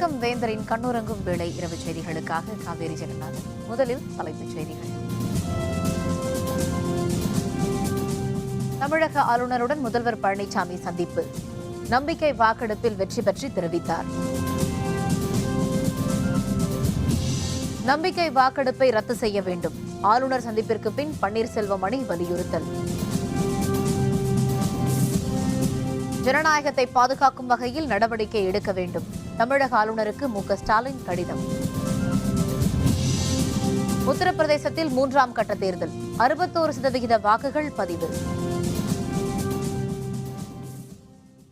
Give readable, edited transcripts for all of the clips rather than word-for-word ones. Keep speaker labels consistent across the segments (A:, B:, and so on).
A: வணக்கம் வேந்தரின் கண்ணுறங்கும் வேளை இரவு செய்திகளுக்காக காவேரி ஜெகநாதன். முதலில் தலைப்புச் செய்திகள். தமிழக ஆளுநருடன் முதல்வர் பழனிசாமி சந்திப்பு. நம்பிக்கை வாக்கெடுப்பில் வெற்றி பற்றி தெரிவித்தார். நம்பிக்கை வாக்கெடுப்பை ரத்து செய்ய வேண்டும். ஆளுநர் சந்திப்பிற்கு பின் பன்னீர்செல்வம் அணி வலியுறுத்தல். ஜனநாயகத்தை பாதுகாக்கும் வகையில் நடவடிக்கை எடுக்க வேண்டும். தமிழக ஆளுநருக்கு மு.க. ஸ்டாலின் கடிதம். உத்தரப்பிரதேசத்தில் 3ஆம் கட்ட தேர்தல் 61% வாக்குகள் பதிவு.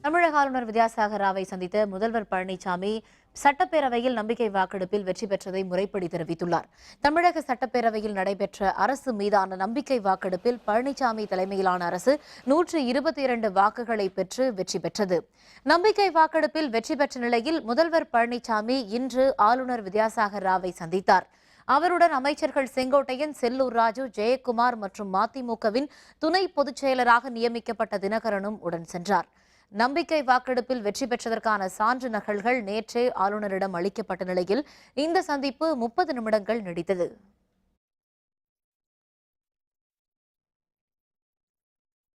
A: தமிழக ஆளுநர் வித்யாசாகர் ராவை சந்தித்த முதல்வர் பழனிசாமி சட்டப்பேரவையில் நம்பிக்கை வாக்கெடுப்பில் வெற்றி பெற்றதை முறைப்படி தெரிவித்துள்ளார். தமிழக சட்டப்பேரவையில் நடைபெற்ற அரசு மீதான நம்பிக்கை வாக்கெடுப்பில் பழனிசாமி தலைமையிலான அரசு 122 வாக்குகளை பெற்று வெற்றி பெற்றது. நம்பிக்கை வாக்கெடுப்பில் வெற்றி பெற்ற நிலையில் முதல்வர் பழனிசாமி இன்று ஆளுநர் வித்யாசாகர் ராவை சந்தித்தார். அவருடன் அமைச்சர்கள் செங்கோட்டையன், செல்லூர் ராஜு, ஜெயக்குமார் மற்றும் மதிமுகவின் துணை பொதுச் செயலராக நியமிக்கப்பட்ட தினகரனும் உடன் சென்றார். நம்பிக்கை வாக்கெடுப்பில் வெற்றி பெற்றதற்கான சான்று நகல்கள் நேற்றே ஆளுநரிடம் அளிக்கப்பட்ட நிலையில் இந்த சந்திப்பு 30 நிமிடங்கள் நீடித்தது.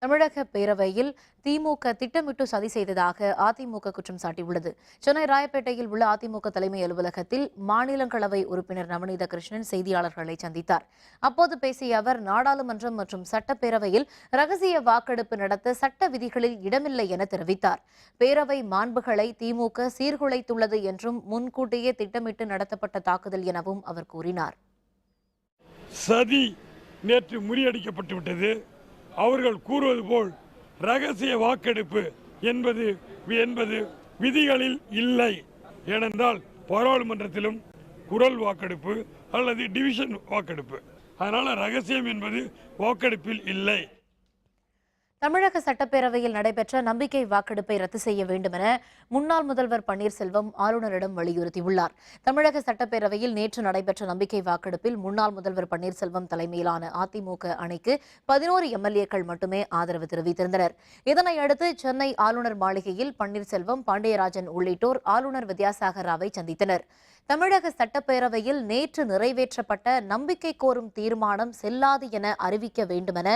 A: தமிழக பேரவையில் திமுக திட்டமிட்டு சதி செய்ததாக அதிமுக குற்றம் சாட்டியுள்ளது. சென்னை ராயப்பேட்டையில் உள்ள அதிமுக தலைமை அலுவலகத்தில் மாநிலங்களவை உறுப்பினர் நவநீத கிருஷ்ணன் செய்தியாளர்களை சந்தித்தார். அப்போது பேசிய அவர், நாடாளுமன்றம் மற்றும் சட்டப்பேரவையில் ரகசிய வாக்கெடுப்பு நடத்த சட்ட விதிகளில் இடமில்லை என தெரிவித்தார். பேரவை மாண்புகளை திமுக சீர்குலைத்துள்ளது என்றும் முன்கூட்டியே திட்டமிட்டு நடத்தப்பட்ட தாக்குதல் எனவும் அவர் கூறினார்.
B: சதி நேற்று முறியடிக்கப்பட்டுவிட்டது. அவர்கள் கூறுவது போல் ரகசிய வாக்கெடுப்பு என்பது விதிகளில் இல்லை. ஏனென்றால் பாராளுமன்றத்திலும் குரல் வாக்கெடுப்பு அல்லது டிவிஷன் வாக்கெடுப்பு, அதனால ரகசியம் என்பது வாக்கெடுப்பில் இல்லை.
A: தமிழக சட்டப்பேரவையில் நடைபெற்ற நம்பிக்கை வாக்கெடுப்பை ரத்து செய்ய வேண்டும் என முன்னாள் முதல்வர் பன்னீர்செல்வம் ஆளுநரிடம் வலியுறுத்தியுள்ளார். தமிழக சட்டப்பேரவையில் நேற்று நடைபெற்ற நம்பிக்கை வாக்கெடுப்பில் முன்னாள் முதல்வர் பன்னீர்செல்வம் தலைமையிலான அதிமுக அணிக்கு 11 எம்எல்ஏக்கள் மட்டுமே ஆதரவு தெரிவித்திருந்தனர். இதனையடுத்து சென்னை ஆளுநர் மாளிகையில் பன்னீர்செல்வம், பாண்டியராஜன் உள்ளிட்டோர் ஆளுநர் வித்யாசாகர் ராவை சந்தித்தனர். தமிழக சட்டப்பேரவையில் நேற்று நிறைவேற்றப்பட்ட நம்பிக்கை கோரும் தீர்மானம் செல்லாது என அறிவிக்க வேண்டுமென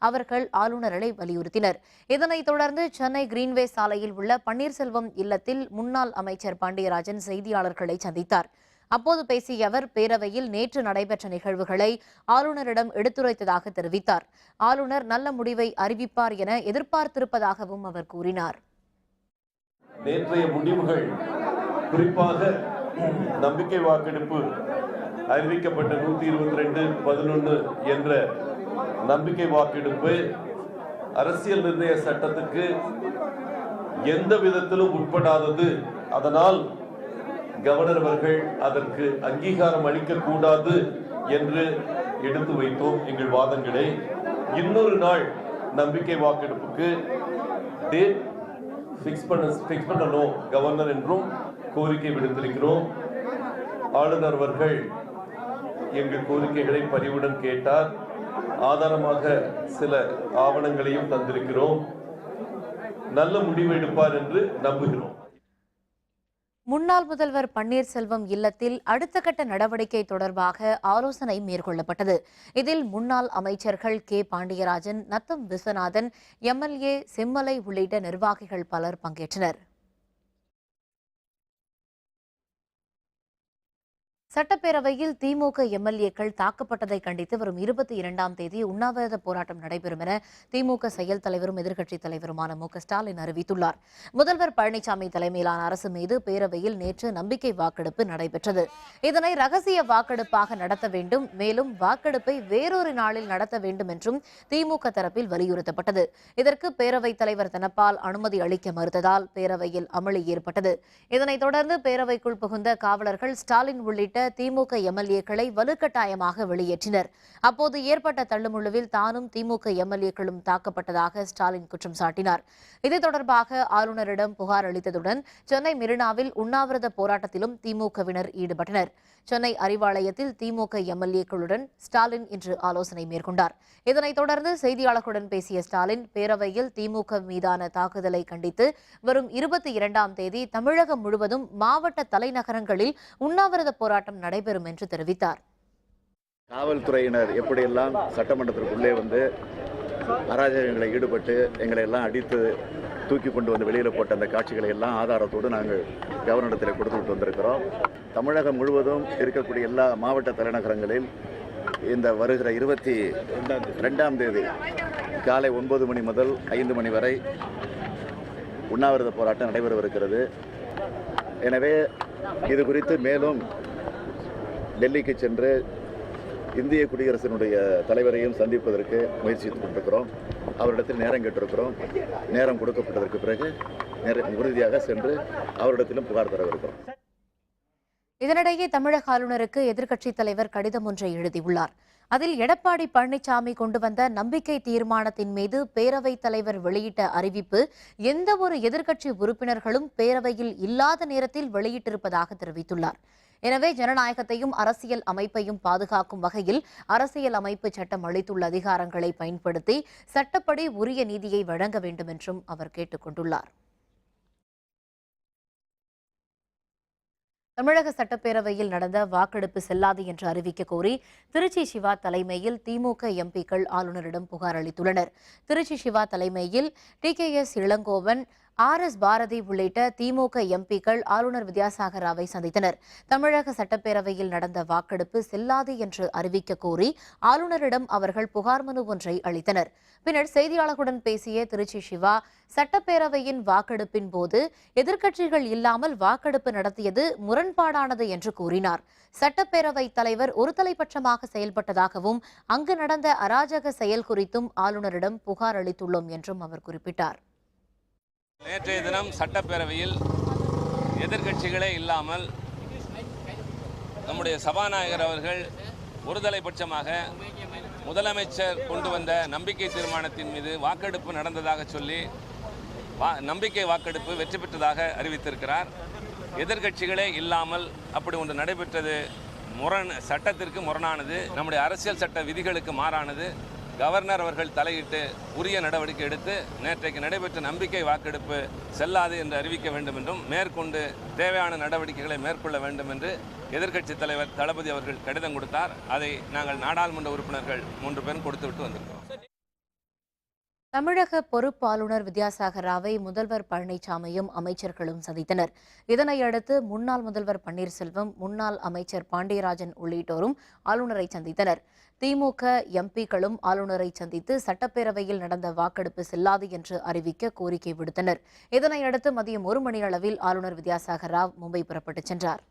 A: அவர்கள் ஆளுநரை வலியுறுத்தினர். இதனைத் தொடர்ந்து சென்னை கிரீன்வே சாலையில் உள்ள பன்னீர்செல்வம் இல்லத்தில் முன்னாள் அமைச்சர் பாண்டியராஜன் செய்தியாளர்களை சந்தித்தார். அப்போது பேசிய அவர், பேரவையில் நேற்று நடைபெற்ற நிகழ்வுகளை ஆளுநரிடம் எடுத்துரைத்ததாக தெரிவித்தார். ஆளுநர் நல்ல முடிவை அறிவிப்பார் என எதிர்பார்த்திருப்பதாகவும் அவர் கூறினார்.
C: நேற்றைய முடிவுகள், குறிப்பாக நம்பிக்கை வாக்கெடுப்பு அறிவிக்கப்பட்ட 122-11 என்ற நம்பிக்கை வாக்கெடுப்பு அரசியல் நிர்ணய சட்டத்துக்கு எந்த விதத்திலும் உட்படாதது. அதனால் கவர்னர் அவர்கள் அதற்கு அங்கீகாரம் அளிக்கக்கூடாது என்று எடுத்து வைத்தோம் எங்கள் வாதங்களை. இன்னொரு நாள் நம்பிக்கை வாக்கெடுப்புக்கு டேட் ஃபிக்ஸ் பண்ணணும் கவர்னர் என்றும் கோரிக்கை விடுத்திருக்கிறோம். ஆளுநர் அவர்கள் எங்கள் கோரிக்கைகளை பரிவுடன் கேட்டார். ஆதாரமாக சில ஆவணங்களையும் தந்திருக்கிறோம். நல்ல முடிவு எடுப்பார் என்று நம்புகிறோம்.
A: முன்னாள் முதல்வர் பன்னீர்செல்வம் இல்லத்தில் அடுத்த கட்ட நடவடிக்கை தொடர்பாக ஆலோசனை மேற்கொள்ளப்பட்டது. இதில் முன்னாள் அமைச்சர்கள் கே. பாண்டியராஜன், நத்தம் விஸ்வநாதன், எம்எல்ஏ செம்மலை உள்ளிட்ட நிர்வாகிகள் பலர் பங்கேற்றனர். சட்டப்பேரவையில் திமுக எம்எல்ஏக்கள் தாக்கப்பட்டதை கண்டித்து வரும் 22ஆம் தேதி உண்ணாவிரத போராட்டம் நடைபெறும் என திமுக செயல் தலைவரும் எதிர்க்கட்சித் தலைவருமான மு.க. ஸ்டாலின் அறிவித்துள்ளார். முதல்வர் பழனிசாமி தலைமையிலான அரசு மீது பேரவையில் நேற்று நம்பிக்கை வாக்கெடுப்பு நடைபெற்றது. இதனை ரகசிய வாக்கெடுப்பாக நடத்த வேண்டும், மேலும் வாக்கெடுப்பை வேறொரு நாளில் நடத்த வேண்டும் என்றும் திமுக தரப்பில் வலியுறுத்தப்பட்டது. இதற்கு பேரவைத் தலைவர் தனபால் அனுமதி அளிக்க மறுத்ததால் பேரவையில் அமளி ஏற்பட்டது. இதனைத் தொடர்ந்து பேரவைக்குள் புகுந்த காவலர்கள் ஸ்டாலின் உள்ளிட்ட திமுக எம்எல்ஏக்களை வலுக்கட்டாயமாக வெளியேற்றினர். அப்போது ஏற்பட்ட தள்ளுமுள்ளுவில் தானும் திமுக எம்எல்ஏக்களும் தாக்கப்பட்டதாக ஸ்டாலின் குற்றம் சாட்டினார். இது தொடர்பாக ஆளுநரிடம் புகார் அளித்ததுடன் சென்னை மெரினாவில் உண்ணாவிரத போராட்டத்திலும் திமுகவினர் ஈடுபட்டனர். சென்னை அறிவாலயத்தில் திமுக எம்எல்ஏக்களுடன் ஸ்டாலின் இன்று ஆலோசனை மேற்கொண்டார். இதனைத் தொடர்ந்து செய்தியாளர்களுடன் பேசிய ஸ்டாலின் பேரவையில் திமுக மீதான தாக்குதலை கண்டித்து வரும் 22ஆம் தேதி தமிழகம் முழுவதும் மாவட்ட தலைநகரங்களில் உண்ணாவிரத போராட்டம் நடைபெறும் என்று தெரிவித்தார்.
D: காவல்துறையினர் எப்படியெல்லாம் சட்டமன்றத்திற்குள்ளே வந்து அராஜகங்களை ஈடுபட்டு எங்களை எல்லாம் அடித்து தூக்கி கொண்டு வந்து வெளியில் போட்ட அந்த காட்சிகளை எல்லாம் ஆதாரத்தோடு நாங்கள் கவர்னரிடத்தில் கொடுத்துட்டு வந்திருக்கிறோம். தமிழகம் முழுவதும் இருக்கக்கூடிய எல்லா மாவட்ட தலைநகரங்களில் இந்த வருகிற 22ஆம் தேதி காலை 9 மணி முதல் 5 மணி வரை உண்ணாவிரத போராட்டம் நடைபெறவிருக்கிறது. எனவே இது குறித்து மேலும் டெல்லிக்கு சென்று இந்திய குடியரசினுடைய தலைவரையும் சந்திப்பதற்கு முயற்சித்துக் கொண்டிருக்கிறோம். அவரிடத்தில் நேரம் கேட்டிருக்கிறோம். நேரம் கொடுக்கப்பட்டதற்கு பிறகு உறுதியாக சென்று அவரிடத்திலும் புகார் தரவிருக்கிறோம்.
A: இதனிடையே தமிழக ஆளுநருக்கு எதிர்க்கட்சித் தலைவர் கடிதம் ஒன்றை எழுதியுள்ளார். அதில் எடப்பாடி பழனிசாமி கொண்டு வந்த நம்பிக்கை தீர்மானத்தின் மீது பேரவைத் தலைவர் வெளியிட்ட அறிவிப்பு எந்த ஒரு எதிர்க்கட்சி உறுப்பினர்களும் பேரவையில் இல்லாத நேரத்தில் வெளியிட்டிருப்பதாக தெரிவித்துள்ளார். எனவே ஜனநாயகத்தையும் அரசியல் அமைப்பையும் பாதுகாக்கும் வகையில் அரசியல் அமைப்பு சட்டம் அளித்துள்ள அதிகாரங்களை பயன்படுத்தி சட்டப்படி உரிய நீதியை வழங்க வேண்டும் என்றும் அவர் கேட்டுக் கொண்டுள்ளார். தமிழக சட்டப்பேரவையில் நடந்த வாக்கெடுப்பு செல்லாது என்று அறிவிக்க கோரி திருச்சி சிவா தலைமையில் திமுக எம்பிக்கள் ஆளுநரிடம் புகார் அளித்துள்ளனர். திருச்சி சிவா தலைமையில் TKS இளங்கோவன், RS பாரதி உள்ளிட்ட திமுக எம்பிக்கள் ஆளுநர் வித்யாசாகர் ராவை சந்தித்தனர். தமிழக சட்டப்பேரவையில் நடந்த வாக்கெடுப்பு செல்லாது என்று அறிவிக்க கோரி ஆளுநரிடம் அவர்கள் புகார் மனு ஒன்றை அளித்தனர். பின்னர் செய்தியாளர்களுடன் பேசிய திருச்சி சிவா, சட்டப்பேரவையின் வாக்கெடுப்பின் போது எதிர்க்கட்சிகள் இல்லாமல் வாக்கெடுப்பு நடத்தியது முரண்பாடானது என்று கூறினார். சட்டப்பேரவைத் தலைவர் ஒருதலைபட்சமாக செயல்பட்டதாகவும் அங்கு நடந்த அராஜக செயல் குறித்தும் ஆளுநரிடம் புகார் அளித்துள்ளோம் என்றும் அவர் குறிப்பிட்டார்.
E: நேற்றைய தினம் சட்டப்பேரவையில் எதிர்க்கட்சிகளே இல்லாமல் நம்முடைய சபாநாயகர் அவர்கள் ஒருதலைபட்சமாக முதலமைச்சர் கொண்டு வந்த நம்பிக்கை தீர்மானத்தின் மீது வாக்கெடுப்பு நடந்ததாக சொல்லி நம்பிக்கை வாக்கெடுப்பு வெற்றி பெற்றதாக அறிவித்திருக்கிறார். எதிர்க்கட்சிகளே இல்லாமல் அப்படி ஒன்று நடைபெற்றது சட்டத்திற்கு முரணானது, நம்முடைய அரசியல் சட்ட விதிகளுக்கு மாறானது. கவர்னர் அவர்கள் தலையிட்டு உரிய நடவடிக்கை எடுத்து நேற்றைக்கு நடைபெற்ற நம்பிக்கை வாக்கெடுப்பு செல்லாது என்று அறிவிக்க வேண்டும் என்றும் மேற்கொண்டு தேவையான நடவடிக்கைகளை மேற்கொள்ள வேண்டும் என்று எதிர்க்கட்சித் தலைவர் தளபதி அவர்கள் கடிதம் கொடுத்தார். அதை நாங்கள் நாடாளுமன்ற உறுப்பினர்கள் 3 பேரும் கொடுத்துவிட்டு வந்திருக்கிறோம்.
A: தமிழக பொறுப்பாளுநர் வித்யாசாகர் ராவை முதல்வர் பழனிசாமியும் அமைச்சர்களும் சந்தித்தனர். இதனையடுத்து முன்னாள் முதல்வர் பன்னீர்செல்வம், முன்னாள் அமைச்சர் பாண்டியராஜன் உள்ளிட்டோரும் ஆளுநரை சந்தித்தனர். திமுக எம்பிக்களும் ஆளுநரை சந்தித்து சட்டப்பேரவையில் நடந்த வாக்கெடுப்பு செல்லாது என்று அறிவிக்க கோரிக்கை விடுத்தனர். இதனையடுத்து மதியம் 1 மணி அளவில் ஆளுநர் வித்யாசாகர் ராவ் மும்பை புறப்பட்டுச் சென்றார்.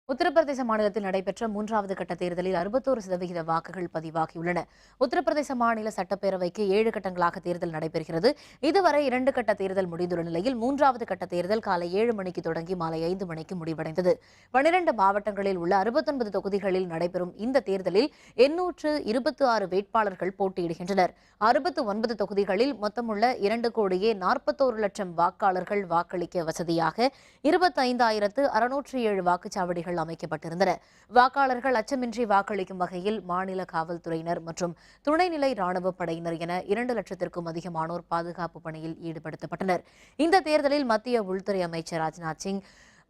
A: உத்தரப்பிரதேச மாநிலத்தில் நடைபெற்ற 3வது கட்ட தேர்தலில் 61% வாக்குகள் பதிவாகியுள்ளன. உத்தரப்பிரதேச மாநில சட்டப்பேரவைக்கு 7 கட்டங்களாக தேர்தல் நடைபெறுகிறது. இதுவரை 2 கட்ட தேர்தல் முடிந்துள்ள நிலையில் 3வது கட்ட தேர்தல் காலை 7 மணிக்கு தொடங்கி மாலை 5 மணிக்கு முடிவடைந்தது. 12 மாவட்டங்களில் உள்ள 69 தொகுதிகளில் நடைபெறும் இந்த தேர்தலில் 826 வேட்பாளர்கள் போட்டியிடுகின்றனர். 69 தொகுதிகளில் மொத்தமுள்ள 2,41,00,000 வாக்காளர்கள் வாக்களிக்க வசதியாக 25,607 வாக்குச்சாவடிகள் அமைக்கப்பட்டிருந்தன. வாக்காளர்கள் அச்சமின்றி வாக்களிக்கும் வகையில் மாநில காவல்துறையினர் மற்றும் துணைநிலை ராணுவப் படையினர் என 2 லட்சத்திற்கும் அதிகமானோர் பாதுகாப்பு பணியில் ஈடுபடுத்தப்பட்டனர். இந்த தேர்தலில் மத்திய உள்துறை அமைச்சர் ராஜ்நாத் சிங்,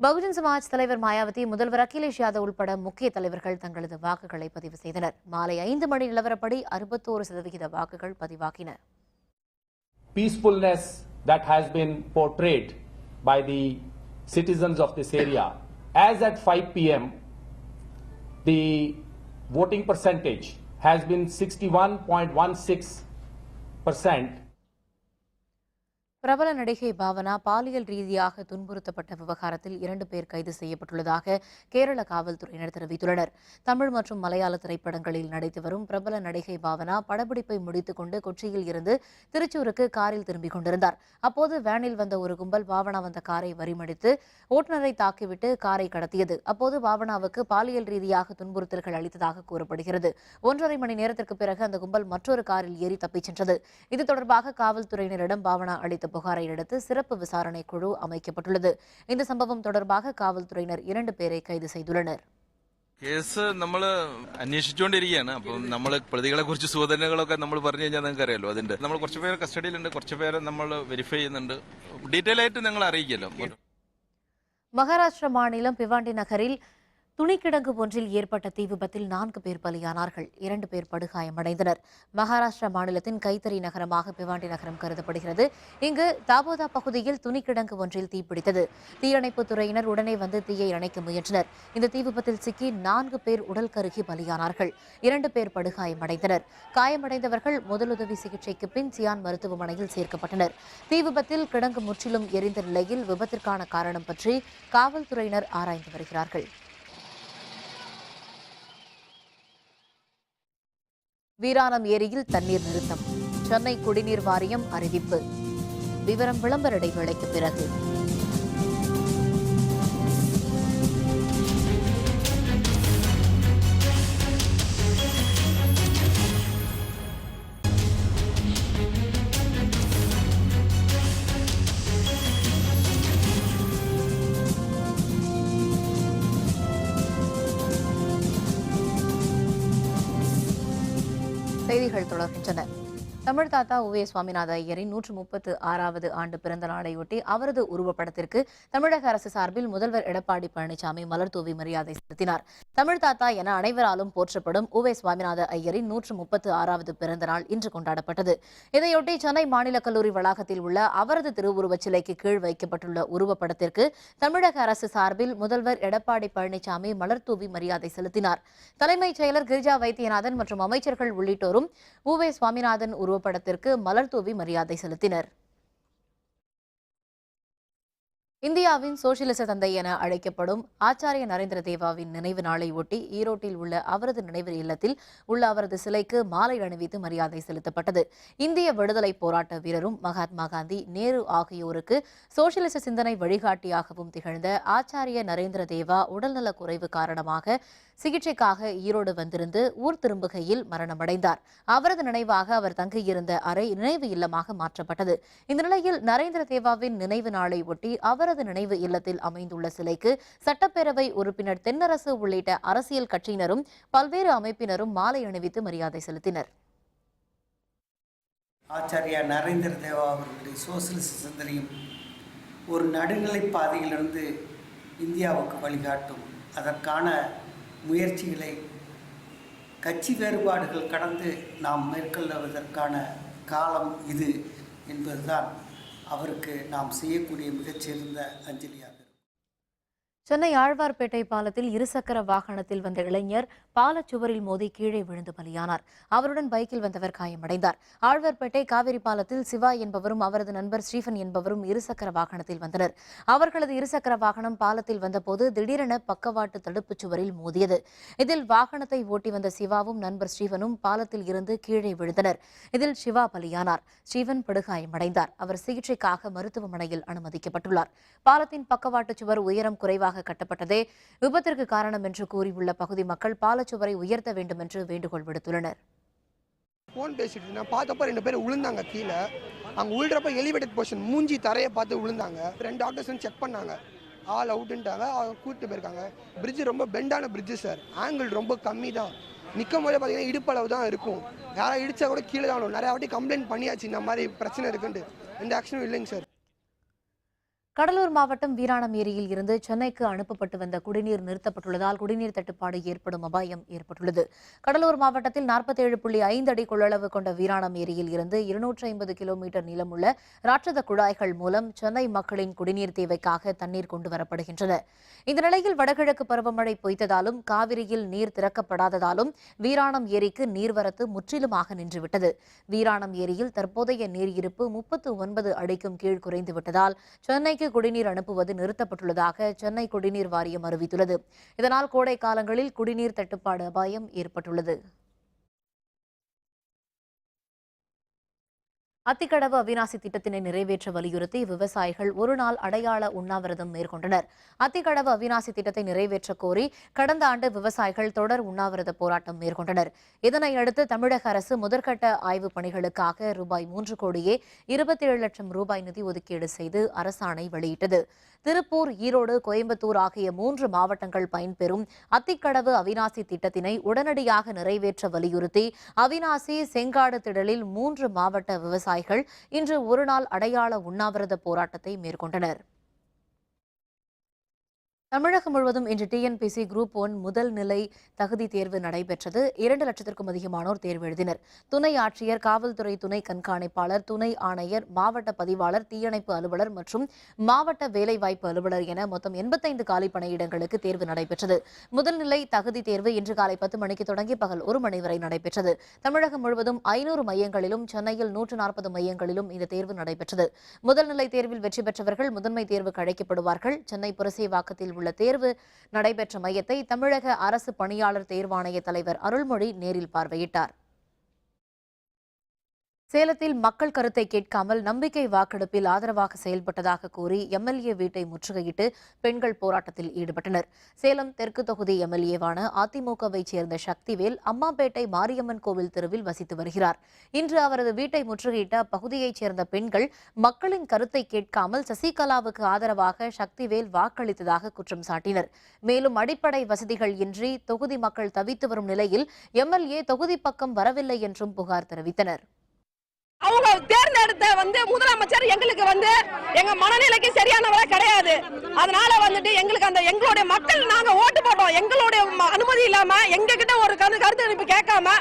A: பகுஜன் சமாஜ் தலைவர் மாயாவதி, முதல்வர் அகிலேஷ் யாதவ் உள்பட முக்கிய தலைவர்கள் தங்களது வாக்குகளை பதிவு செய்தனர். மாலை 5 மணி நிலவரப்படி 61% வாக்குகள் பதிவாகின.
F: Peacefulness that has been portrayed by the citizens of this area. As at 5 p.m., the voting percentage has been 61.16%.
A: பிரபல நடிகை பாவனா பாலியல் ரீதியாக துன்புறுத்தப்பட்ட விவகாரத்தில் 2 பேர் கைது செய்யப்பட்டுள்ளதாக கேரள காவல்துறையினர் தெரிவித்துள்ளனர். தமிழ் மற்றும் மலையாள திரைப்படங்களில் நடித்து வரும் பிரபல நடிகை பாவனா படப்பிடிப்பை முடித்துக் கொண்டு கொச்சியில் இருந்து திருச்சூருக்கு காரில் திரும்பிக் கொண்டிருந்தார். அப்போது வேனில் வந்த ஒரு கும்பல் பாவனா வந்த காரை வரிமடித்து ஓட்டுநரை தாக்கிவிட்டு காரை கடத்தியது. அப்போது பாவனாவுக்கு பாலியல் ரீதியாக துன்புறுத்தல்கள் அளித்ததாக கூறப்படுகிறது. 1.5 மணி நேரத்திற்கு பிறகு அந்த கும்பல் மற்றொரு காரில் ஏறி தப்பிச் சென்றது. இது தொடர்பாக காவல்துறையினரிடம் பாவனா அளித்த புகாரை அடுத்து சிறப்பு விசாரணை குழு அமைக்கப்பட்டுள்ளது. இந்த சம்பவம் தொடர்பாக காவல்துறையினர் 2 பேரை கைது செய்துள்ளனர்.
G: കേസ് നമ്മൾ അന്വേഷിച്ചുകൊണ്ടിരിക്കുകയാണ്. അപ്പം നമ്മൾ പ്രതികളെ കുറിച്ച് സൂചനകളൊക്കെ നമ്മൾ പറഞ്ഞു കഴിഞ്ഞാൽ നിങ്ങൾക്ക് അറിയാലോ. അതിന്റെ നമ്മൾ കുറച്ച് പേര് കസ്റ്റഡിയിലുണ്ട്, കുറച്ച് പേരെ നമ്മൾ വെരിഫൈ ചെയ്യുന്നുണ്ട്. ഡീറ്റെയിൽ ആയിട്ട് ഞങ്ങൾ അറിയിക്കല്ലോ.
A: மகாராஷ்டிர மாநிலம் பிவாண்டி நகரில் துணிக்கிடங்கு ஒன்றில் ஏற்பட்ட தீ விபத்தில் 4 பேர் பலியானார்கள். 2 பேர் படுகாயமடைந்தனர். மகாராஷ்டிரா மாநிலத்தின் கைத்தறி நகரமாக பிவாண்டி நகரம் கருதப்படுகிறது. இங்கு தாபோதா பகுதியில் துணிக்கிடங்கு ஒன்றில் தீப்பிடித்தது. தீயணைப்புத் துறையினர் உடனே வந்து தீயை அணைக்க முயன்றனர். இந்த தீ விபத்தில் சிக்கி 4 பேர் உடல் கருகி பலியானார்கள். 2 பேர் படுகாயமடைந்தனர். காயமடைந்தவர்கள் முதலுதவி சிகிச்சைக்கு பின் சியான் மருத்துவமனையில் சேர்க்கப்பட்டனர். தீ விபத்தில் கிடங்கு முற்றிலும் எரிந்த நிலையில் விபத்திற்கான காரணம் பற்றி காவல்துறையினர் ஆராய்ந்து வருகிறார்கள். வீராணம் ஏரியில் தண்ணீர் நிறுத்தம். சென்னை குடிநீர் வாரியம் அறிவிப்பு. விவரம் விளம்பர இடைவேளைக்கு பிறகு. செய்திகள் தொடர்கின்றன. தமிழ் தாத்தா உவே சுவாமிநாத ஐயரின் 136வது ஆண்டு பிறந்த நாளையொட்டி அவரது உருவப்படத்திற்கு தமிழக அரசு சார்பில் முதல்வர் எடப்பாடி பழனிசாமி மலர் தூவி மரியாதை செலுத்தினார். தமிழ் தாத்தா என அனைவராலும் போற்றப்படும் உவே சுவாமிநாத ஐயரின் 136வது பிறந்த நாள் இன்று கொண்டாடப்பட்டது. இதையொட்டி சென்னை மாநில கல்லூரி வளாகத்தில் உள்ள அவரது திருவுருவச் சிலைக்கு கீழ் வைக்கப்பட்டுள்ள உருவப்படத்திற்கு தமிழக அரசு சார்பில் முதல்வர் எடப்பாடி பழனிசாமி மலர் தூவி மரியாதை செலுத்தினார். தலைமைச் செயலர் கிரிஜா வைத்தியநாதன் மற்றும் அமைச்சர்கள் உள்ளிட்டோரும் உவே சுவாமிநாதன் உருவப்படத்திற்கு மலர் தூவி மரியாதை செலுத்தினர். இந்தியாவின் சோசியலிச தந்தை என அழைக்கப்படும் ஆச்சாரிய நரேந்திர தேவாவின் நினைவு நாளை ஒட்டி ஈரோட்டில் உள்ள அவரது நினைவு இல்லத்தில் உள்ள அவரது சிலைக்கு மாலை அணிவித்து மரியாதை செலுத்தப்பட்டது. இந்திய விடுதலை போராட்ட வீரரும் மகாத்மா காந்தி, நேரு ஆகியோருக்கு சோசியலிச சிந்தனை வழிகாட்டியாகவும் திகழ்ந்த ஆச்சாரிய நரேந்திர தேவா உடல்நலக் குறைவு காரணமாக சிகிச்சைக்காக ஈரோடு வந்திருந்து ஊர் திரும்புகையில் மரணமடைந்தார். அவரது நினைவாக அவர் தங்கியிருந்த அறை நினைவு இல்லமாக மாற்றப்பட்டது. இந்த நிலையில் நரேந்திர தேவாவின் நினைவு நாளை ஒட்டி அவரது நினைவு இல்லத்தில் அமைந்துள்ள சிலைக்கு சட்டப்பேரவை உறுப்பினர் தென்னரசு உள்ளிட்ட அரசியல் கட்சியினரும் பல்வேறு அமைப்பினரும் மாலை அணிவித்து மரியாதை செலுத்தினர்.
H: ஆச்சாரியா நரேந்திர தேவா அவர்களுடைய சோசியலிச சிந்தனையும் ஒரு நடுநிலை பாதையிலிருந்து இந்தியாவுக்கு வழிகாட்டும். அதற்கான முயற்சிகளை கட்சி வேறுபாடுகள் கடந்து நாம் மேற்கொள்வதற்கான காலம் இது என்பதுதான் அவருக்கு நாம் செய்யக்கூடிய மிகச்சிறந்த அஞ்சலியாக.
A: சென்னை ஆழ்வார்பேட்டை பாலத்தில் இருசக்கர வாகனத்தில் வந்த இளைஞர் பாலச்சுவரில் மோதி கீழே விழுந்து பலியானார். அவருடன் பைக்கில் வந்தவர் காயமடைந்தார். ஆழ்வார்பேட்டை காவிரி பாலத்தில் சிவா என்பவரும் அவரது நண்பர் ஸ்டீஃபன் என்பவரும் இருசக்கர வாகனத்தில் வந்தனர். அவர்களது இருசக்கர வாகனம் பாலத்தில் வந்தபோது திடீரென பக்கவாட்டு தடுப்புச் சுவரில் மோதியது. இதில் வாகனத்தை ஓட்டி வந்த சிவாவும் நண்பர் ஸ்டீஃபனும் பாலத்தில் இருந்து கீழே விழுந்தனர். இதில் சிவா பலியானார். ஸ்டீஃபன் படுகாயமடைந்தார். அவர் சிகிச்சைக்காக மருத்துவமனையில் அனுமதிக்கப்பட்டுள்ளார். பாலத்தின் பக்கவாட்டு சுவர் உயரம் குறைவாக கட்டப்பட்டதே விபத்திற்கு காரணம் என்று கூறியுள்ள பகுதி மக்கள் பாலச்சுவரை உயர்த்த வேண்டும் என்று வேண்டுகோள் விடுத்துள்ளனர்.
I: ஃபோன் பேசிட்டு நான் பார்த்தப்ப 2 பேர் விழுந்தாங்க கீழே. அங்கே விழுறப்ப எலிவேட்டட் போர்ஷன் மூஞ்சி தரையை பார்த்து விழுந்தாங்க. 2 டாக்டர்ஸ் வந்து செக் பண்ணாங்க, ஆல் அவுட்டுன்ட்டாங்க. அவங்க கூப்பிட்டு போயிருக்காங்க. பிரிட்ஜ் ரொம்ப பெண்டான பிரிட்ஜு சார், ஆங்கிள் ரொம்ப கம்மி தான். நிற்கும் போதே பார்த்தீங்கன்னா இடுப்பளவு தான் இருக்கும். யாராவது இடிச்சா கூட கீழே தான். நிறையா வாட்டி கம்ப்ளைண்ட் பண்ணியாச்சு இந்த மாதிரி பிரச்சனை இருக்குன்ட்டு. எந்த ஆக்ஷனும் இல்லைங்க சார்.
A: கடலூர் மாவட்டம் வீராணம் ஏரியில் இருந்து சென்னைக்கு அனுப்பப்பட்டு வந்த குடிநீர் நிறுத்தப்பட்டுள்ளதால் குடிநீர் தட்டுப்பாடு ஏற்படும் அபாயம் ஏற்பட்டுள்ளது. கடலூர் மாவட்டத்தில் 47.5 அடி கொள்ளளவு கொண்ட வீராணம் ஏரியில் இருந்து 250 கிலோமீட்டர் நீளமுள்ள ராட்சத குழாய்கள் மூலம் சென்னை மக்களின் குடிநீர் தேவைக்காக தண்ணீர் கொண்டு வரப்படுகின்றன. இந்த நிலையில் வடகிழக்கு பருவமழை பொய்த்ததாலும் காவிரியில் நீர் திறக்கப்படாததாலும் வீராணம் ஏரிக்கு நீர்வரத்து முற்றிலுமாக நின்றுவிட்டது. வீராணம் ஏரியில் தற்போதைய நீர் இருப்பு 39 அடிக்கும் கீழ் குறைந்துவிட்டதால் சென்னைக்கு குடிநீர் அனுப்புவது நிறுத்தப்பட்டுள்ளதாக சென்னை குடிநீர் வாரியம் அறிவித்துள்ளது. இதனால் கோடை காலங்களில் குடிநீர் தட்டுப்பாடு அபாயம் ஏற்பட்டுள்ளது. அத்திக்கடவு அவிநாசி திட்டத்தினை நிறைவேற்ற வலியுறுத்தி விவசாயிகள் ஒருநாள் அடையாள உண்ணாவிரதம் மேற்கொண்டனர். அத்திக்கடவு அவிநாசி திட்டத்தை நிறைவேற்ற கோரி கடந்த ஆண்டு விவசாயிகள் தொடர் உண்ணாவிரத போராட்டம் மேற்கொண்டனர். இதனையடுத்து தமிழக அரசு முதற்கட்ட ஆய்வுப் பணிகளுக்காக ரூபாய் 3 கோடியே 27 லட்சம் ரூபாய் நிதி ஒதுக்கீடு செய்து அரசாணை வெளியிட்டது. திருப்பூர், ஈரோடு, கோயம்புத்தூர் ஆகிய 3 மாவட்டங்கள் பயன்பெறும் அத்திக்கடவு அவிநாசி திட்டத்தினை உடனடியாக நிறைவேற்ற வலியுறுத்தி அவிநாசி, செங்காடு திடலில் 3 மாவட்ட விவசாயிகள் இன்று ஒருநாள் அடையாள உண்ணாவிரத போராட்டத்தை மேற்கொண்டனர். தமிழகம் முழுவதும் இன்று டிஎன்பிசி குரூப் 1 முதல் நிலை தகுதி தேர்வு நடைபெற்றது. 2 லட்சத்திற்கும் அதிகமானோர் தேர்வு எழுதினர். துணை ஆட்சியர், காவல்துறை துணை கண்காணிப்பாளர், துணை ஆணையர், மாவட்ட பதிவாளர், தீயணைப்பு அலுவலர் மற்றும் மாவட்ட வேலைவாய்ப்பு அலுவலர் என மொத்தம் 85 காலி பணியிடங்களுக்கு தேர்வு நடைபெற்றது. முதல் நிலை தகுதி தேர்வு இன்று காலை 10 மணிக்கு தொடங்கி பகல் 1 மணி வரை நடைபெற்றது. தமிழகம் முழுவதும் 500 மையங்களிலும் சென்னையில் 140 மையங்களிலும் இந்த தேர்வு நடைபெற்றது. முதல் நிலை தேர்வில் வெற்றி பெற்றவர்கள் முதன்மை தேர்வுக்கு அழைக்கப்படுவார்கள். சென்னை புரசைவாக்கத்தில் உள்ள தேர்வு நடைபெற்ற மையத்தை தமிழக அரசு பணியாளர் தேர்வாணைய தலைவர் அருள்மொழி நேரில் பார்வையிட்டார். சேலத்தில் மக்கள் கருத்தை கேட்காமல் நம்பிக்கை வாக்கெடுப்பில் ஆதரவாக செயல்பட்டதாக கூறி எம்எல்ஏ வீட்டை முற்றுகையிட்டு பெண்கள் போராட்டத்தில் ஈடுபட்டனர். சேலம் தெற்கு தொகுதி எம்எல்ஏவான அதிமுகவை சேர்ந்த சக்திவேல் அம்மாப்பேட்டை மாரியம்மன் கோவில் தெருவில் வசித்து வருகிறார். இன்று அவரது வீட்டை முற்றுகையிட்ட அப்பகுதியைச் சேர்ந்த பெண்கள் மக்களின் கருத்தை கேட்காமல் சசிகலாவுக்கு ஆதரவாக சக்திவேல் வாக்களித்ததாக குற்றம் சாட்டினர். மேலும் அடிப்படை வசதிகள் இன்றி தொகுதி மக்கள் தவித்து வரும் நிலையில் எம்எல்ஏ தொகுதி பக்கம் வரவில்லை என்றும் புகார் தெரிவித்தனர்.
J: அவங்க தேர்ந்தெடுத்த முதலமைச்சர் எங்களுக்கு எங்க மனநிலைக்கு சரியானவரா கிடையாது. அதனால எங்களுக்கு எங்களுடைய மக்கள் நாங்க ஓட்டு போட்டோம். எங்களுடைய அனுமதி இல்லாம எங்க கிட்ட ஒரு கருத்து கணிப்பு கேட்காம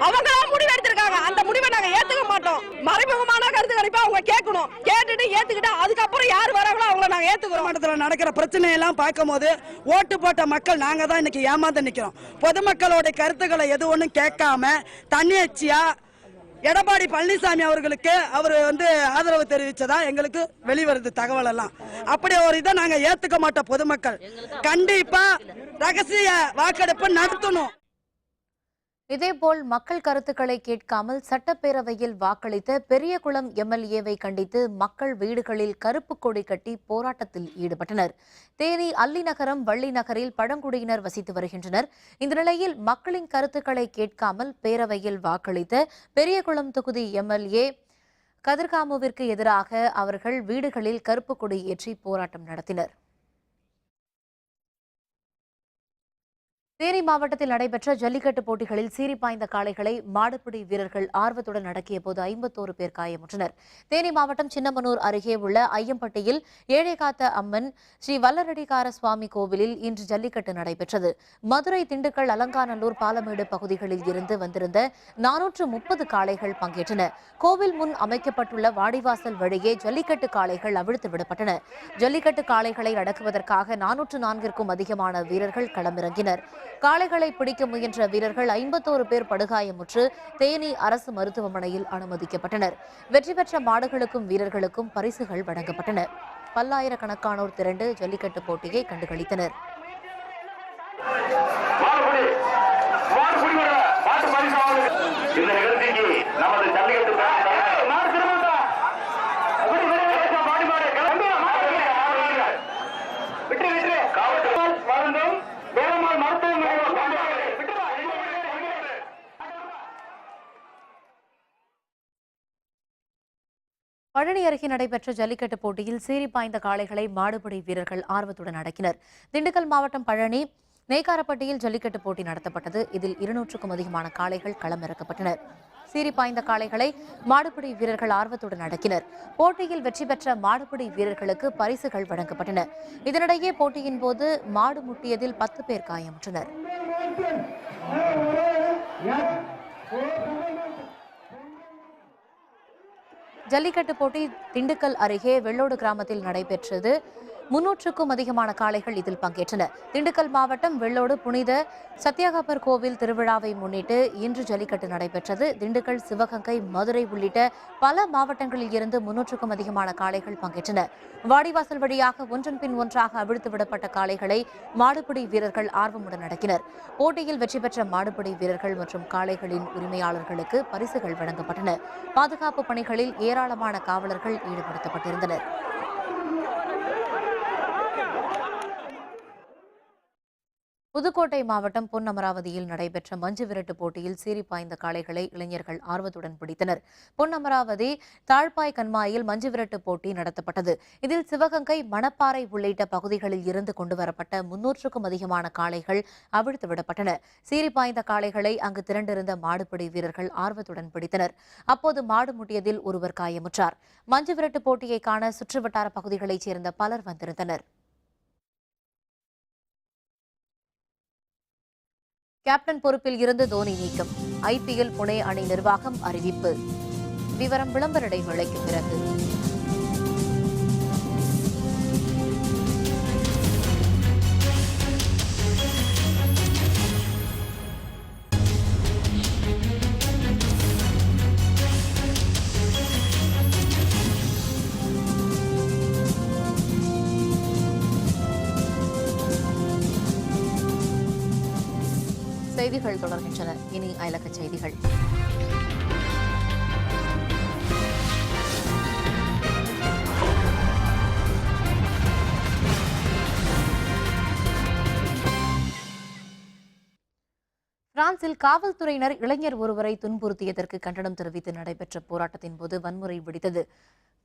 J: அவங்களா முடிவு எடுத்திருக்காங்க. அந்த முடிவை நாங்க ஏத்துக்க மாட்டோம். மறைமுகமான கருத்து கணிப்பை அவங்க கேட்கணும். கேட்டுட்டு ஏத்துக்கிட்டா அதுக்கப்புறம் யார் வராங்களோ அவங்கள நாங்க ஏத்துக்கிறோம். மாவட்டத்தில் நடக்கிற பிரச்சனை எல்லாம் பார்க்கும் போது ஓட்டு போட்ட மக்கள் நாங்க தான் இன்னைக்கு ஏமாந்து நிக்கிறோம். பொதுமக்களோட கருத்துக்களை எது ஒன்றும் கேட்காம தன்னிச்சையா எடப்பாடி பழனிசாமி அவர்களுக்கு அவர் ஆதரவு தெரிவிச்சதா எங்களுக்கு வெளிவருது தகவல் எல்லாம். அப்படி ஒரு இதை நாங்க ஏத்துக்க மாட்டோம். பொதுமக்கள் கண்டிப்பா ரகசிய வாக்கெடுப்பு நடத்தணும்.
A: இதேபோல் மக்கள் கருத்துக்களை கேட்காமல் சட்டப்பேரவையில் வாக்களித்த பெரியகுளம் எம்எல்ஏவை கண்டித்து மக்கள் வீடுகளில் கருப்பு கொடி கட்டி போராட்டத்தில் ஈடுபட்டனர். தேனி அல்லிநகரம், வள்ளிநகரில் பழங்குடியினர் வசித்து வருகின்றனர். இந்த நிலையில் மக்களின் கருத்துக்களை கேட்காமல் பேரவையில் வாக்களித்த பெரியகுளம் தொகுதி எம்எல்ஏ கதிர்காமுவிற்கு எதிராக அவர்கள் வீடுகளில் கருப்பு கொடி ஏற்றி போராட்டம் நடத்தினர். தேனி மாவட்டத்தில் நடைபெற்ற ஜல்லிக்கட்டு போட்டிகளில் சீறிப்பாய்ந்த காளைகளை மாடுபிடி வீரர்கள் ஆர்வத்துடன் அடக்கிய போது 51 பேர் காயமுற்றனர். தேனி மாவட்டம் சின்னமனூர் அருகே உள்ள ஐயம்பட்டியில் ஏழைகாத்த அம்மன் ஸ்ரீ வல்லரடிகார சுவாமி கோவிலில் இன்று ஜல்லிக்கட்டு நடைபெற்றது. மதுரை, திண்டுக்கல், அலங்காநல்லூர், பாலமேடு பகுதிகளில் இருந்து வந்திருந்த 430 காளைகள் பங்கேற்றன. கோவில் முன் அமைக்கப்பட்டுள்ள வாடிவாசல் வழியே ஜல்லிக்கட்டு காளைகள் அவிழ்த்து விடப்பட்டன. ஜல்லிக்கட்டு காளைகளை அடக்குவதற்காக 404க்கும் அதிகமான வீரர்கள் களமிறங்கினர். காளைகளை பிடிக்க முயன்ற வீரர்கள் 51 பேர் படுகாயமுற்று தேனி அரசு மருத்துவமனையில் அனுமதிக்கப்பட்டனர். வெற்றி பெற்ற மாடுகளுக்கும் வீரர்களுக்கும் பரிசுகள் வழங்கப்பட்டன. பல்லாயிரக்கணக்கானோர் திரண்டு ஜல்லிக்கட்டு போட்டியை கண்டுகளித்தனர். பழனி அருகே நடைபெற்ற ஜல்லிக்கட்டு போட்டியில் சீறிப்பாய்ந்த காளைகளை மாடுபிடி வீரர்கள் ஆர்வத்துடன் அடக்கினர். திண்டுக்கல் மாவட்டம் பழனி நெய்க்காரப்பட்டியில் ஜல்லிக்கட்டு போட்டி நடத்தப்பட்டது. இதில் 200க்கும் அதிகமான காளைகள் களமிறக்கப்பட்டனர். சீறி பாய்ந்த காளைகளை மாடுபிடி வீரர்கள் ஆர்வத்துடன் அடக்கினர். போட்டியில் வெற்றி பெற்ற மாடுபிடி வீரர்களுக்கு பரிசுகள் வழங்கப்பட்டன. இதனிடையே போட்டியின் போது மாடு முட்டியதில் 10 பேர் காயமுற்றனர். ஜல்லிக்கட்டு போட்டி திண்டுக்கல் அருகே வெள்ளோடு கிராமத்தில் நடைபெற்றது. 300க்கும் அதிகமான காளைகள் இதில் பங்கேற்றன. திண்டுக்கல் மாவட்டம் வெள்ளோடு புனித சத்தியகப்பர் கோவில் திருவிழாவை முன்னிட்டு இன்று ஜல்லிக்கட்டு நடைபெற்றது. திண்டுக்கல், சிவகங்கை, மதுரை உள்ளிட்ட பல மாவட்டங்களில் இருந்து 300க்கும் அதிகமான காளைகள் பங்கேற்றன. வாடிவாசல் வழியாக ஒன்றன் பின் ஒன்றாக அவிழ்த்து விடப்பட்ட காளைகளை மாடுபிடி வீரர்கள் ஆர்வமுடன் அடக்கினர். போட்டியில் வெற்றி பெற்ற மாடுபிடி வீரர்கள் மற்றும் காளைகளின் உரிமையாளர்களுக்கு பரிசுகள் வழங்கப்பட்டன. பாதுகாப்பு பணிகளில் ஏராளமான காவலர்கள் ஈடுபடுத்தப்பட்டிருந்தனர். புதுக்கோட்டை மாவட்டம் பொன்னமராவதியில் நடைபெற்ற மஞ்சு விரட்டு போட்டியில் சீறி பாய்ந்த காளைகளை இளைஞர்கள் ஆர்வத்துடன் பிடித்தனர். பொன்னமராவதி தாழ்பாய் கண்மாயில் மஞ்சு விரட்டு போட்டி நடத்தப்பட்டது. இதில் சிவகங்கை, மணப்பாறை உள்ளிட்ட பகுதிகளில் இருந்து கொண்டுவரப்பட்ட 300க்கும் அதிகமான காளைகள் அவிழ்த்து விடப்பட்டன. சீறி பாய்ந்த காளைகளை அங்கு திரண்டிருந்த மாடுபிடி வீரர்கள் ஆர்வத்துடன் பிடித்தனர். அப்போது மாடு முட்டியதில் ஒருவர் காயமுற்றார். மஞ்சு விரட்டு போட்டியை காண சுற்றுவட்டார பகுதிகளைச் சேர்ந்த பலர் வந்திருந்தனர். கேப்டன் பொறுப்பில் இருந்து தோனி நீக்கம். IPL புனே அணி நிர்வாகம் அறிவிப்பு. விவரம் விளம்பர இடைவேளைக்கு பிறகு. செய்திகள் தொடர்கின்றன. இனி அயலக செய்திகள். பிரான்சில் காவல்துறையினர் இளைஞர் ஒருவரை துன்புறுத்தியதற்கு கண்டனம் தெரிவித்து நடைபெற்ற போராட்டத்தின் போது வன்முறை வெடித்தது.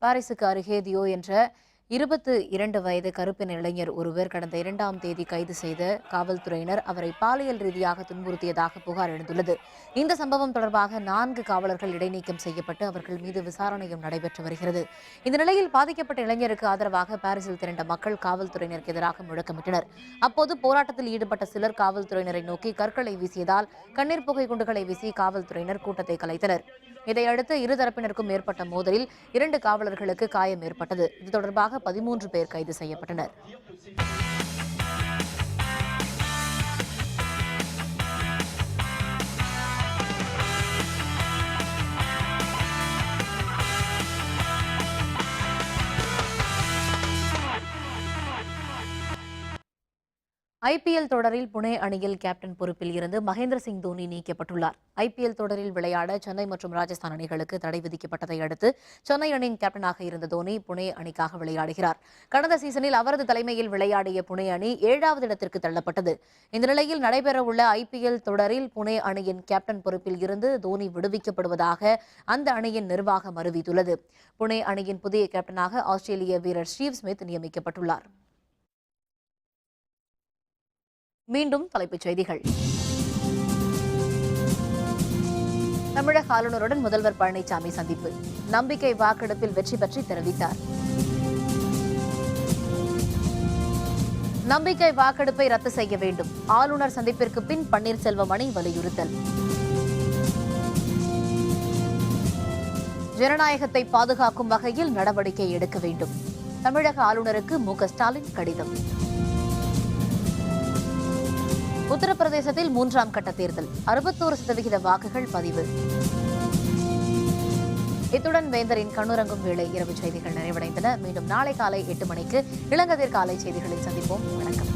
A: பாரிஸுக்கு அருகே தியோ என்ற 22 வயது கருப்பின இளைஞர் ஒருவர் கடந்த 2ஆம் தேதி கைது செய்த காவல்துறையினர் அவரை பாலியல் ரீதியாக துன்புறுத்தியதாக புகார் எழுந்துள்ளது. இந்த சம்பவம் தொடர்பாக 4 காவலர்கள் இடைநீக்கம் செய்யப்பட்டு அவர்கள் மீது விசாரணையும் நடைபெற்று வருகிறது. இந்த நிலையில் பாதிக்கப்பட்ட இளைஞருக்கு ஆதரவாக பாரிஸில் திரண்ட மக்கள் காவல்துறையினருக்கு எதிராக முழக்கமிட்டனர். அப்போது போராட்டத்தில் ஈடுபட்ட சிலர் காவல்துறையினரை நோக்கி கற்களை வீசியதால் கண்ணீர் புகை குண்டுகளை வீசி காவல்துறையினர் கூட்டத்தை கலைத்தனர். இதையடுத்து இருதரப்பினருக்கும் ஏற்பட்ட மோதலில் 2 காவலர்களுக்கு காயம் ஏற்பட்டது. இது தொடர்பாக 13 பேர் கைது செய்யப்பட்டனர். IPL தொடரில் புனே அணியில் கேப்டன் பொறுப்பில் இருந்து மகேந்திர சிங் தோனி நீக்கப்பட்டுள்ளார். IPL தொடரில் விளையாட சென்னை மற்றும் ராஜஸ்தான் அணிகளுக்கு தடை விதிக்கப்பட்டதை அடுத்து சென்னை அணியின் கேப்டனாக இருந்த தோனி புனே அணிக்காக விளையாடுகிறார். கடந்த சீசனில் அவரது தலைமையில் விளையாடிய புனே அணி 7வது இடத்திற்கு தள்ளப்பட்டது. இந்த நிலையில் நடைபெறவுள்ள IPL தொடரில் புனே அணியின் கேப்டன் பொறுப்பில் இருந்து தோனி விடுவிக்கப்படுவதாக அந்த அணியின் நிர்வாகம் அறிவித்துள்ளது. புனே அணியின் புதிய கேப்டனாக ஆஸ்திரேலிய வீரர் ஸ்டீவ் ஸ்மித் நியமிக்கப்பட்டுள்ளார். மீண்டும் தலைப்புச் செய்திகள். தமிழக ஆளுநருடன் முதல்வர் பழனிசாமி சந்திப்பு. நம்பிக்கை வாக்கெடுப்பில் வெற்றி பற்றி தெரிவித்தார். நம்பிக்கை வாக்கெடுப்பை ரத்து செய்ய வேண்டும். ஆளுநர் சந்திப்பிற்கு பின் பன்னீர்செல்வம் அணி வலியுறுத்தல். ஜனநாயகத்தை பாதுகாக்கும் வகையில் நடவடிக்கை எடுக்க வேண்டும். தமிழக ஆளுநருக்கு மு.க. ஸ்டாலின் கடிதம். உத்தரப்பிரதேசத்தில் 3ஆம் கட்ட தேர்தல் 61% வாக்குகள் பதிவு. இத்துடன் வேந்தரின் கண்ணுறங்கும் வேளை இரவு செய்திகள் நிறைவடைந்தன. மீண்டும் நாளை காலை 8 மணிக்கு இளங்கதிர் காலை செய்திகளில் சந்திப்போம். வணக்கம்.